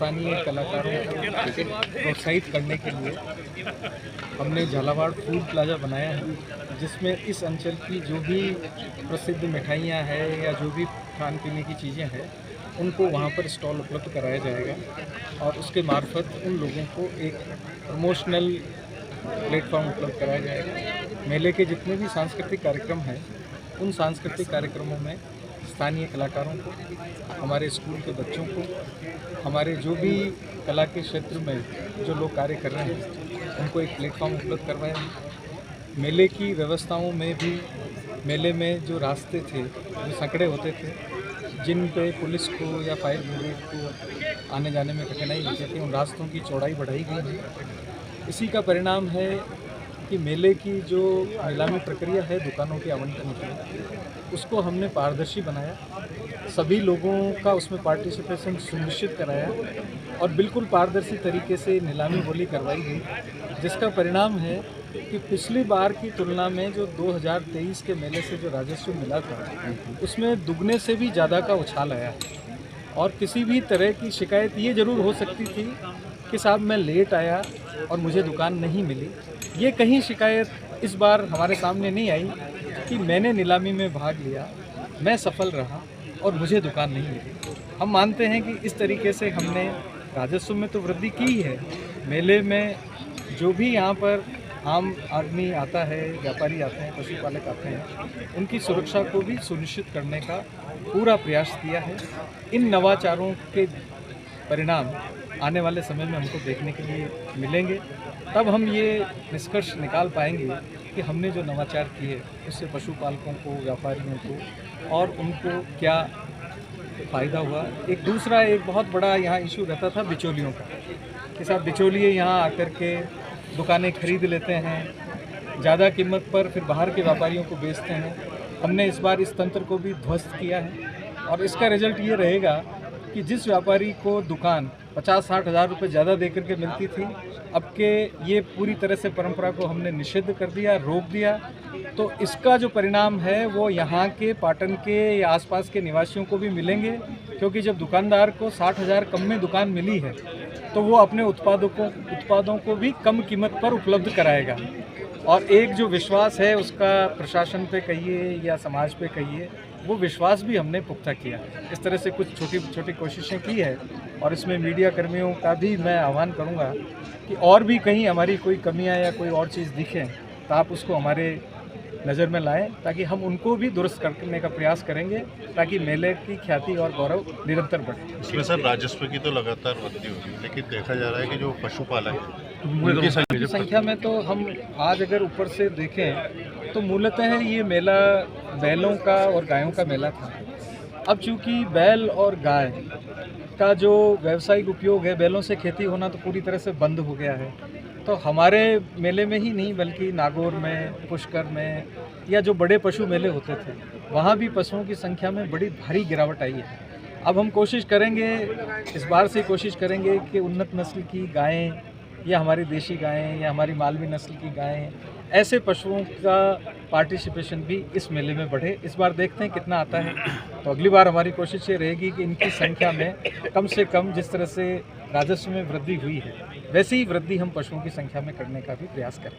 स्थानीय कलाकारों को प्रोत्साहित करने के लिए हमने झालावाड़ फूड प्लाजा बनाया है, जिसमें इस अंचल की जो भी प्रसिद्ध मिठाइयाँ हैं या जो भी खान पीने की चीज़ें हैं उनको वहाँ पर स्टॉल उपलब्ध कराया जाएगा और उसके मार्फत उन लोगों को एक प्रमोशनल प्लेटफॉर्म उपलब्ध कराया जाएगा। मेले के जितने भी सांस्कृतिक कार्यक्रम हैं उन सांस्कृतिक कार्यक्रमों में स्थानीय कलाकारों को, हमारे स्कूल के बच्चों को, हमारे जो भी कला के क्षेत्र में जो लोग कार्य कर रहे हैं उनको एक प्लेटफॉर्म उपलब्ध करवाया है। मेले की व्यवस्थाओं में भी मेले में जो रास्ते थे, जो संकड़े होते थे, जिन पे पुलिस को या फायर ब्रिगेड को आने जाने में कठिनाई होती थी, उन रास्तों की चौड़ाई बढ़ाई गई है। इसी का परिणाम है कि मेले की जो नीलामी प्रक्रिया है दुकानों के आवंटन की, उसको हमने पारदर्शी बनाया, सभी लोगों का उसमें पार्टिसिपेशन सुनिश्चित कराया और बिल्कुल पारदर्शी तरीके से नीलामी बोली करवाई गई, जिसका परिणाम है कि पिछली बार की तुलना में जो 2023 के मेले से जो राजस्व मिला था उसमें दुगने से भी ज़्यादा का उछाल आया है। और किसी भी तरह की शिकायत ये ज़रूर हो सकती थी कि साहब मैं लेट आया और मुझे दुकान नहीं मिली। ये कहीं शिकायत इस बार हमारे सामने नहीं आई कि मैंने नीलामी में भाग लिया, मैं सफल रहा और मुझे दुकान नहीं मिली। हम मानते हैं कि इस तरीके से हमने राजस्व में तो वृद्धि की ही है। मेले में जो भी यहाँ पर आम आदमी आता है, व्यापारी आते हैं, पशुपालक आते हैं, उनकी सुरक्षा को भी सुनिश्चित करने का पूरा प्रयास किया है। इन नवाचारों के परिणाम आने वाले समय में हमको देखने के लिए मिलेंगे, तब हम ये निष्कर्ष निकाल पाएंगे कि हमने जो नवाचार किए उससे पशुपालकों को, व्यापारियों को और उनको क्या फ़ायदा हुआ। एक दूसरा एक बहुत बड़ा यहाँ इशू रहता था बिचौलियों का, कि साहब बिचौलिए यहाँ आकर के दुकानें खरीद लेते हैं ज़्यादा कीमत पर, फिर बाहर के व्यापारियों को बेचते हैं। हमने इस बार इस तंत्र को भी ध्वस्त किया है और इसका रिजल्ट ये रहेगा कि जिस व्यापारी को दुकान 50-60 हज़ार रुपये ज़्यादा दे करके मिलती थी, अब के ये पूरी तरह से परंपरा को हमने निषिद्ध कर दिया, रोक दिया। तो इसका जो परिणाम है वो यहाँ के पाटन के या आसपास के निवासियों को भी मिलेंगे, क्योंकि जब दुकानदार को 60 हज़ार कम में दुकान मिली है तो वो अपने उत्पादों को भी कम कीमत पर उपलब्ध कराएगा। और एक जो विश्वास है उसका प्रशासन पे कहिए या समाज पे कहिए, वो विश्वास भी हमने पुख्ता किया। इस तरह से कुछ छोटी छोटी कोशिशें की है और इसमें मीडिया कर्मियों का भी मैं आह्वान करूंगा कि और भी कहीं हमारी कोई कमियां या कोई और चीज़ दिखे तो आप उसको हमारे नज़र में लाएं, ताकि हम उनको भी दुरुस्त करने का प्रयास करेंगे, ताकि मेले की ख्याति और गौरव निरंतर बढ़े। इसमें सर राजस्व की तो लगातार वृद्धि हो रही है, लेकिन देखा जा रहा है कि जो पशुपालक है उनकी संख्या में तो हम आज अगर ऊपर से देखें तो मूलतः ये मेला बैलों का और गायों का मेला था। अब चूँकि बैल और गाय का जो व्यावसायिक उपयोग है, बैलों से खेती होना तो पूरी तरह से बंद हो गया है। तो हमारे मेले में ही नहीं बल्कि नागौर में, पुष्कर में या जो बड़े पशु मेले होते थे वहाँ भी पशुओं की संख्या में बड़ी भारी गिरावट आई है। अब हम कोशिश करेंगे, इस बार से कोशिश करेंगे कि उन्नत नस्ल की गायें या हमारी देशी गायें या हमारी मालवी नस्ल की गायें, ऐसे पशुओं का पार्टिसिपेशन भी इस मेले में बढ़े। इस बार देखते हैं कितना आता है, तो अगली बार हमारी कोशिश ये रहेगी कि इनकी संख्या में कम से कम जिस तरह से राजस्व में वृद्धि हुई है वैसी ही वृद्धि हम पशुओं की संख्या में करने का भी प्रयास करें।